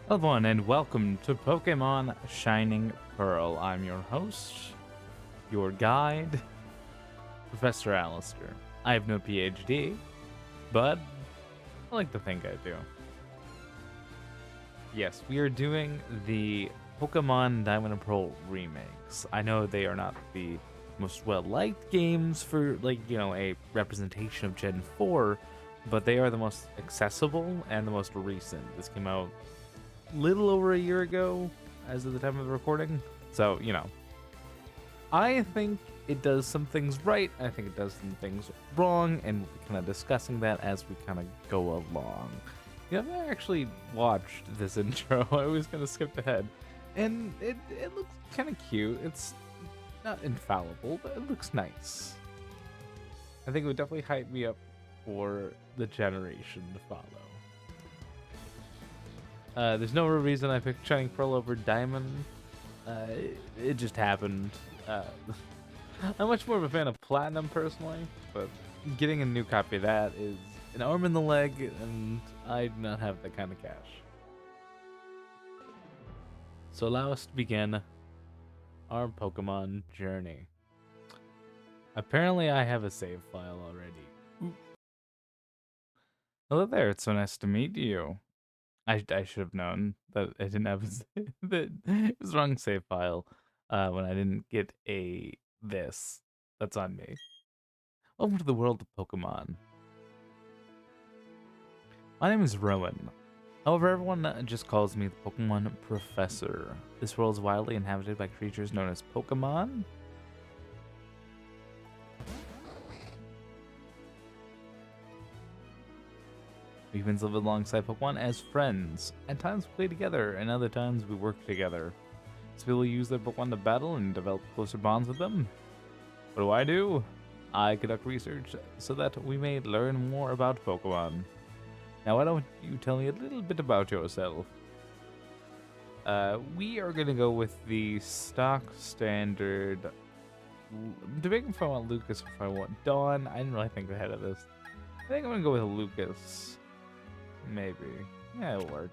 Hello everyone, and welcome to Pokemon Shining Pearl. I'm your host, your guide, Professor Alistair. I have no PhD, but I like to think I do. Yes, we are doing the Pokemon Diamond and Pearl remakes. I know they are not the most well-liked games for, a representation of Gen 4, but they are the most accessible and the most recent. This came out little over a year ago as of the time of the recording. So, I think it does some things right. I think it does some things wrong, and we're kind of discussing that as we kind of go along. I've actually watched this intro. I always kind of skipped ahead. And it looks kind of cute. It's not infallible, but it looks nice. I think it would definitely hype me up for the generation to follow. There's no real reason I picked Shining Pearl over Diamond. It just happened. I'm much more of a fan of Platinum personally, but getting a new copy of that is an arm in the leg, and I do not have that kind of cash. So allow us to begin our Pokemon journey. Apparently I have a save file already. Hello there, it's so nice to meet you. I should have known that I didn't have that it was the wrong save file when I didn't get this. That's on me. Welcome to the world of Pokemon. My name is Rowan. However, everyone just calls me the Pokemon Professor. This world is widely inhabited by creatures known as Pokemon. Humans live alongside Pokemon as friends. At times we play together, and other times we work together. Some people use their Pokemon to battle and develop closer bonds with them. What do? I conduct research so that we may learn more about Pokemon. Now, why don't you tell me a little bit about yourself? We are going to go with the stock standard. I'm debating if I want Lucas or if I want Dawn. I didn't really think ahead of this. I think I'm going to go with Lucas. Maybe. Yeah, it'll work.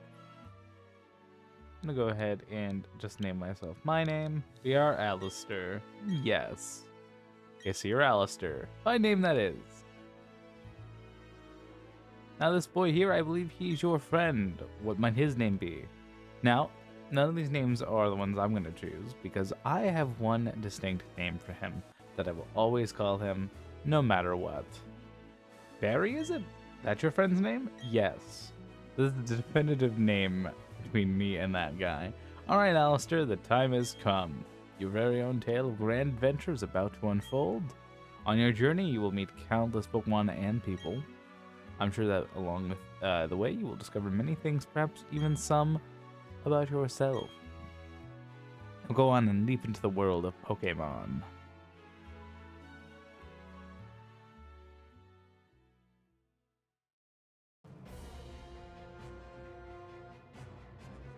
I'm gonna go ahead and just name myself my name. We are Alistair. Yes. Yes, you're Alistair. My name that is. Now this boy here, I believe he's your friend. What might his name be? Now, none of these names are the ones I'm gonna choose because I have one distinct name for him that I will always call him no matter what. Barry, is it? That's your friend's name? Yes. This is the definitive name between me and that guy. Alright, Alistair, the time has come. Your very own tale of grand adventure is about to unfold. On your journey, you will meet countless Pokemon and people. I'm sure that along with the way, you will discover many things, perhaps even some about yourself. Now go on and leap into the world of Pokemon.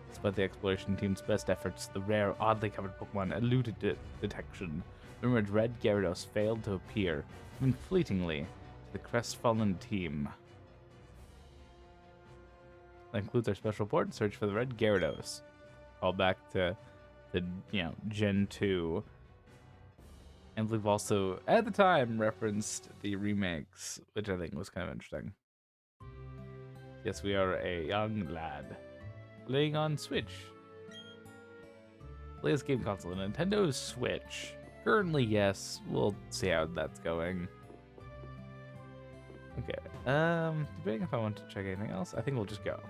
Despite the exploration team's best efforts, the rare, oddly covered Pokemon eluded detection. The rumored Red Gyarados failed to appear, even fleetingly, to the crestfallen team. That includes our special report, search for the Red Gyarados. Call back to the, Gen 2. And we've also, at the time, referenced the remakes, which I think was kind of interesting. Yes, we are a young lad. Playing on Switch. Latest game console, Nintendo Switch. Currently, yes. We'll see how that's going. Okay. Debating if I want to check anything else. I think we'll just go.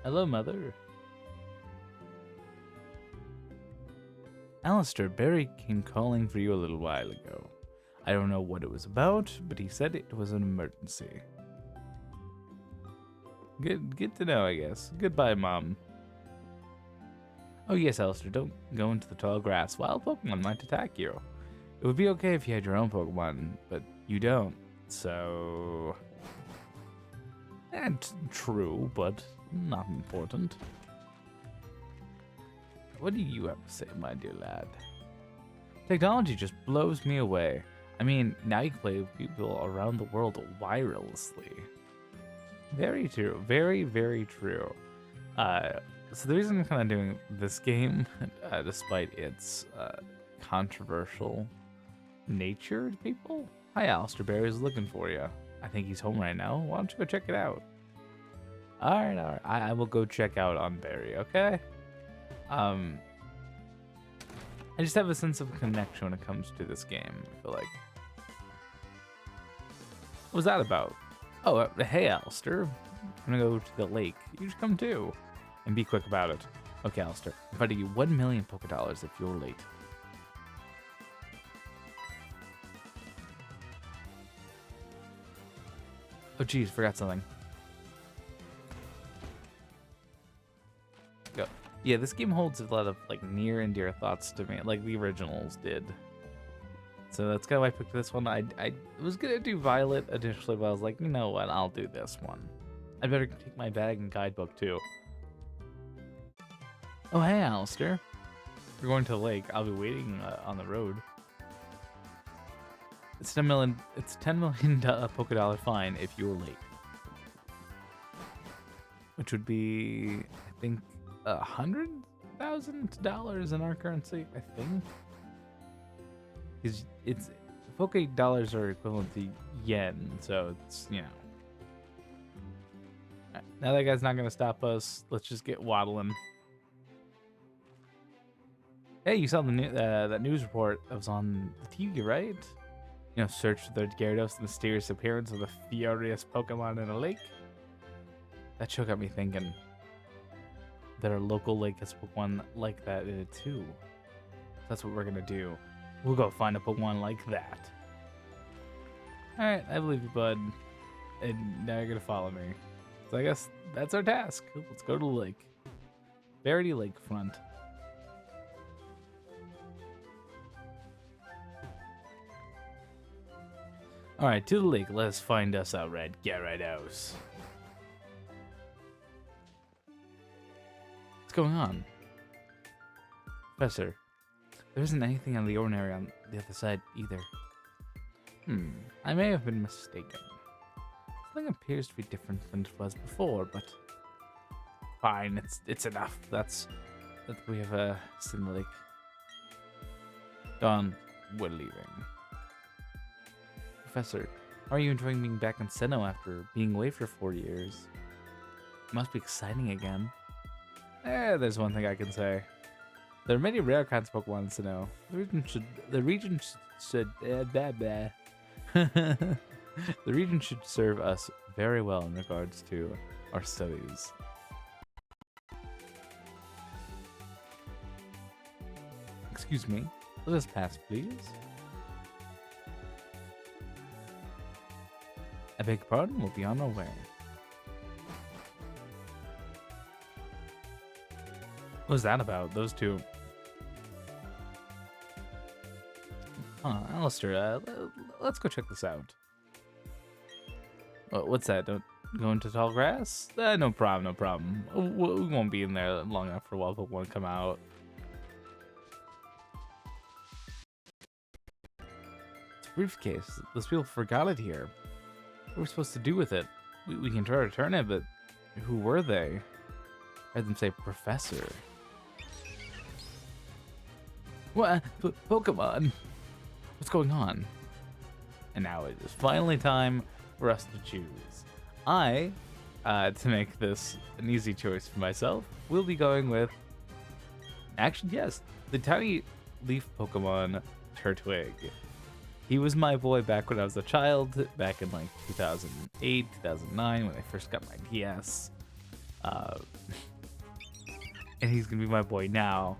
Hello, Mother. Alistair, Barry came calling for you a little while ago. I don't know what it was about, but he said it was an emergency. Good to know, I guess. Goodbye, Mom. Oh yes, Alistair, don't go into the tall grass. Wild Pokemon might attack you. It would be okay if you had your own Pokemon, but you don't. So... true, but not important. What do you have to say, my dear lad? Technology just blows me away. I mean, now you can play with people around the world wirelessly. Very true. Very, very true. Uh, so the reason I'm kind of doing this game, despite its controversial nature to people. Hi, Alistair Barry's looking for you. I think he's home right now. Why don't you go check it out? All right, all right. I will go check out on Barry. Okay. I just have a sense of connection when it comes to this game. I feel like. What was that about? Oh, hey, Alistair. I'm gonna go to the lake. You should come too, and be quick about it. Okay, Alistair. I'm betting you 1 million Poké Dollars if you're late. Oh, geez, forgot something. Go. Yeah, this game holds a lot of like near and dear thoughts to me, like the originals did. So that's kind of why I picked this one. I was gonna do Violet initially, but I was like, you know what? I'll do this one. I better take my bag and guidebook too. Oh, hey, Alistair. We're going to the lake. I'll be waiting on the road. It's 10 million. It's $10 million Poké Dollar fine if you're late, which would be, I think, $100,000 in our currency. I think. It's Poké Dollars are equivalent to yen, so it's, you know. Right, now that guy's not gonna stop us. Let's just get waddling. Hey, you saw the that news report that was on the TV, right? You know, search for the Gyarados, the mysterious appearance of the furious Pokemon in a lake. That show got me thinking that our local lake has Pokemon like that in it too. That's what we're gonna do. We'll go find a Pokemon like that. Alright, I believe you, bud. And now you're gonna follow me. So I guess that's our task. Let's go to the lake. Verity Lakefront. Alright, to the lake. Let us find us a red Gyarados. What's going on? Professor, there isn't anything out of the ordinary on the other side either. I may have been mistaken. Something appears to be different than it was before, but fine, it's enough. That's we have a in the lake. Dawn, we're leaving. Professor, how are you enjoying being back in Sinnoh after being away for 4 years? It must be exciting again. There's one thing I can say. There are many rare kinds of Pokemon in Sinnoh. The region should serve us very well in regards to our studies. Excuse me, let us pass, please. I beg your pardon, we'll be on our way. What was that about? Those two. Alistair, let's go check this out. What's that? Don't go into tall grass? No problem, no problem. We won't be in there long enough for a while Pokemon come out. It's a briefcase. Those people forgot it here. What are we supposed to do with it? We can try to return it, but who were they? I heard them say Professor. What? Pokemon? What's going on? And now it is finally time for us to choose. To make this an easy choice for myself, will be going with... Actually, yes, the tiny leaf Pokemon Turtwig. He was my boy back when I was a child, back in like 2008, 2009, when I first got my DS. And he's gonna be my boy now.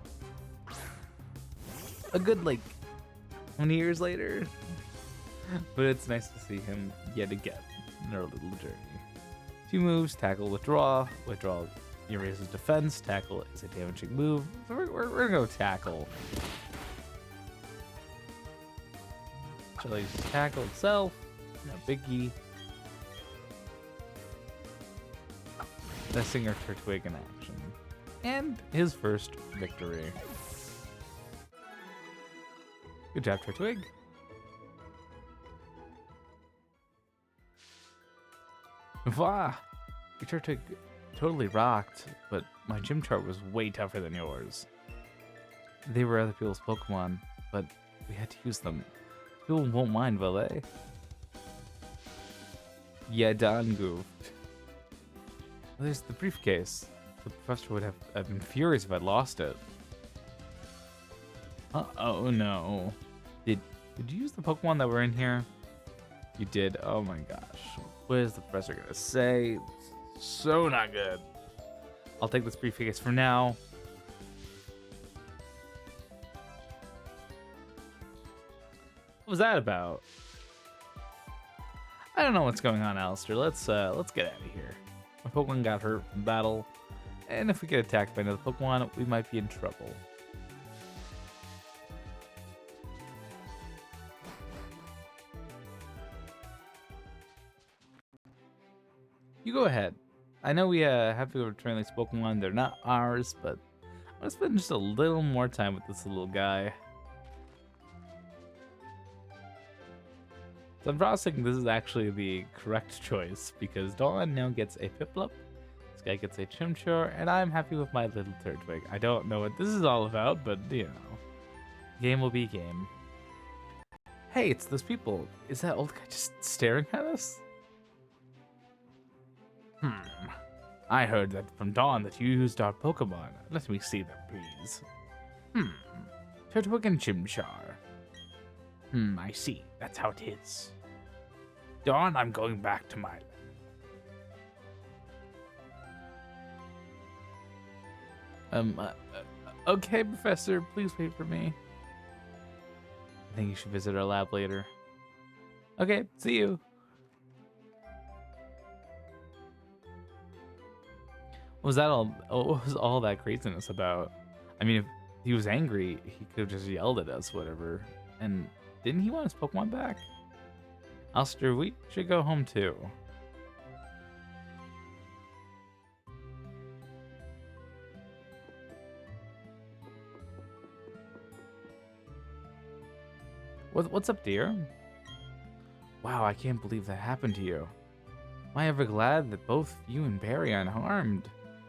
A good, like, 20 years later. But it's nice to see him yet again in our little journey. 2 moves, tackle, withdraw. Withdraw erases defense, tackle is a damaging move. So we're gonna go tackle. So he's tackle itself, no biggie. Messing our Turtwig in action. And his first victory. Good job, Turtwig. Wah! Your Turtwig totally rocked, but my gym chart was way tougher than yours. They were other people's Pokemon, but we had to use them. People won't mind, will they? Yeah, Don goofed. Well, there's the briefcase. The professor would have been furious if I'd lost it. Oh no. Did you use the Pokemon that were in here? You did. Oh my gosh. What is the professor gonna say? So not good. I'll take this briefcase for now. What was that about? I don't know what's going on, Alistair. Let's get out of here. My Pokemon got hurt in battle, and if we get attacked by another Pokemon, we might be in trouble. You go ahead. I know we have to return these Pokemon. They're not ours, but I'm gonna spend just a little more time with this little guy. So I'm processing this is actually the correct choice because Dawn now gets a Piplup, this guy gets a Chimchar, and I'm happy with my little Turtwig. I don't know what this is all about, but you know, game will be game. Hey, it's those people. Is that old guy just staring at us? I heard that from Dawn that you used our Pokemon. Let me see them, please. Turtwig and Chimchar. I see. That's how it is. Dawn, I'm going back to my okay, Professor, please wait for me. I think you should visit our lab later. Okay, see you. What was that all? What was all that craziness about? I mean, if he was angry, he could have just yelled at us, whatever. And didn't he want his Pokemon back? Alistair, we should go home too. What's up, dear? Wow, I can't believe that happened to you. Am I ever glad that both you and Barry are unharmed?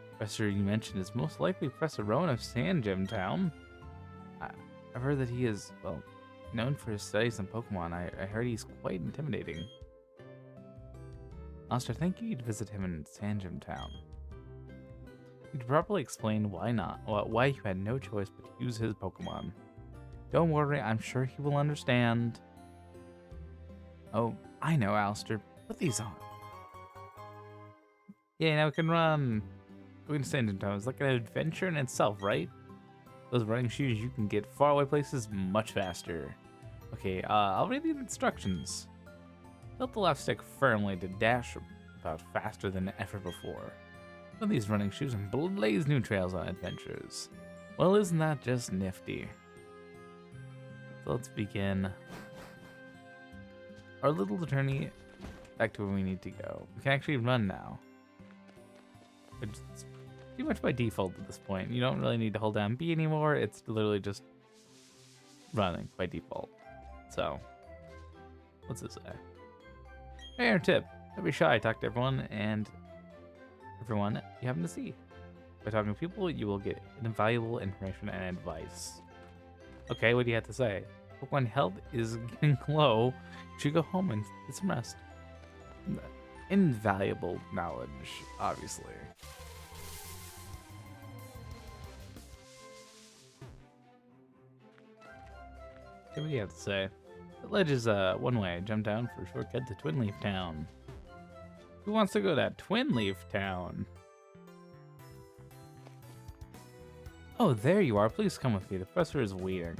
Professor you mentioned is most likely Professor Rowan of Sand Gem Town. I've heard that he is, well, known for his studies on Pokemon. I heard he's quite intimidating. Alistair, I think you'd visit him in Sand Gem Town. You'd probably explain why you had no choice but to use his Pokemon. Don't worry, I'm sure he will understand. Oh, I know, Alistair. Put these on. Yeah, now we can run. Going to Sand Gem Town is like an adventure in itself, right? Those running shoes, you can get faraway places much faster. Okay, I'll read the instructions. Tilt the left stick firmly to dash about faster than ever before. Put these running shoes and blaze new trails on adventures. Well, isn't that just nifty? So let's begin our little journey back to where we need to go. We can actually run now. It's pretty much by default at this point. You don't really need to hold down B anymore. It's literally just running by default. So, what's this say? Hey, our tip. Don't be shy. Talk to everyone and everyone you happen to see. By talking to people, you will get invaluable information and advice. Okay, what do you have to say? Pokemon health is getting low. You should go home and get some rest. Invaluable knowledge, obviously. Okay, what do you have to say? The ledge is one way. Jump down for a shortcut to Twinleaf Town. Who wants to go to Twinleaf Town? Oh, there you are. Please come with me. The professor is waiting.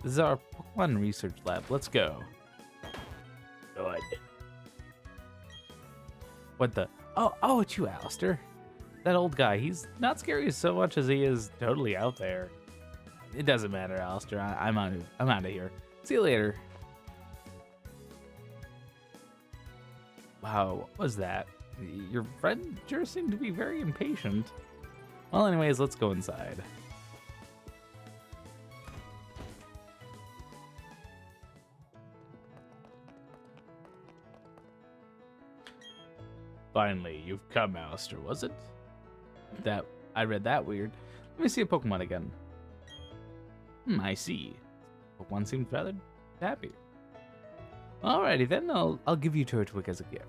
This is our Pokemon research lab. Let's go. Good. What the? Oh, it's you, Alistair. That old guy. He's not scary so much as he is totally out there. It doesn't matter, Alistair. I'm out of here. See you later. Wow, what was that? Your friend sure seemed to be very impatient. Well, anyways, let's go inside. Finally, you've come, Alistair, was it? That I read that weird. Let me see a Pokemon again. I see. Pokemon seems rather happy. Alrighty then, I'll give you Turtwig as a gift.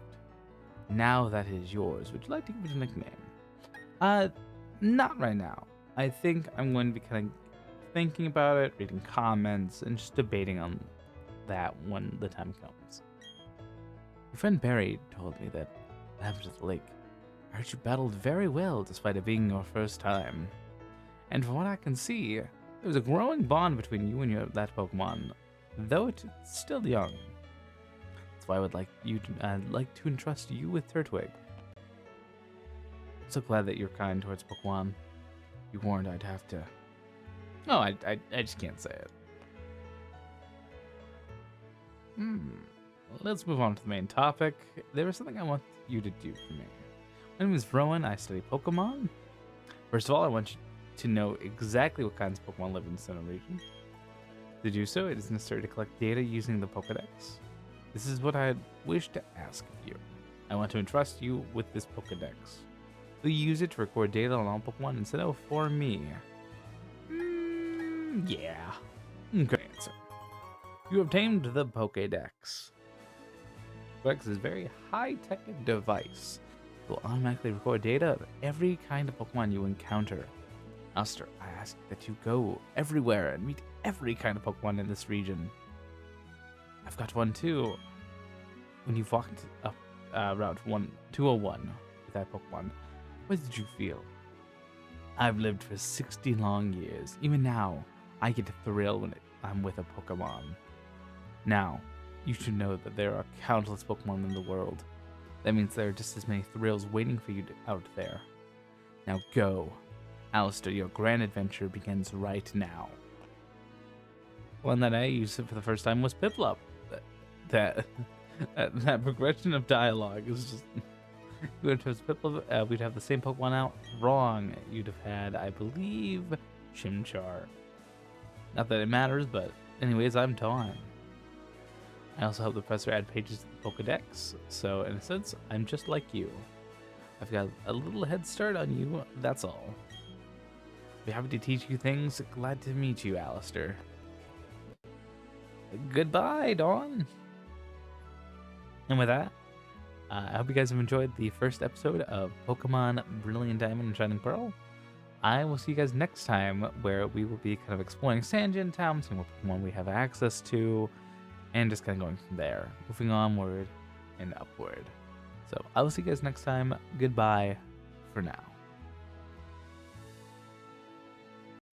Now that it is yours, would you like to give it a nickname? Not right now. I think I'm going to be kind of thinking about it, reading comments, and just debating on that when the time comes. Your friend Barry told me that what happened at the lake. I heard you battled very well despite it being your first time. And from what I can see, there's a growing bond between you and that Pokemon, though it's still young. That's why I would like to entrust you with Turtwig. I'm so glad that you're kind towards Pokemon. You warned I'd have to. No, I just can't say it. Let's move on to the main topic. There is something I want you to do for me. My name is Rowan. I study Pokemon. First of all, I want you to know exactly what kinds of Pokemon live in the Sinnoh region. To do so, it is necessary to collect data using the Pokedex. This is what I wish to ask of you. I want to entrust you with this Pokedex. Will you use it to record data on all Pokemon in Sinnoh for me? Yeah. Good answer. You obtained the Pokedex. Pokedex is a very high-tech device. It will automatically record data of every kind of Pokemon you encounter. Alistair, I ask that you go everywhere and meet every kind of Pokemon in this region. I've got one too. When you walked up Route 201 with that Pokemon, what did you feel? I've lived for 60 long years. Even now, I get a thrill when I'm with a Pokemon. Now, you should know that there are countless Pokemon in the world. That means there are just as many thrills waiting for you out there. Now go. Alistair, your grand adventure begins right now. One that I used for the first time was Piplup. That progression of dialogue is just... You would have Piplup, we'd have the same Pokemon out. Wrong. You'd have had, I believe, Chimchar. Not that it matters, but anyways, I'm done. I also helped the professor add pages to the Pokedex, so in a sense, I'm just like you. I've got a little head start on you, that's all. Be happy to teach you things. Glad to meet you, Alistair. Goodbye, Dawn. And with that, I hope you guys have enjoyed the first episode of Pokemon Brilliant Diamond and Shining Pearl. I will see you guys next time, where we will be kind of exploring Sanjin Town, seeing what Pokemon we have access to, and just kind of going from there, moving onward and upward. So I will see you guys next time. Goodbye for now.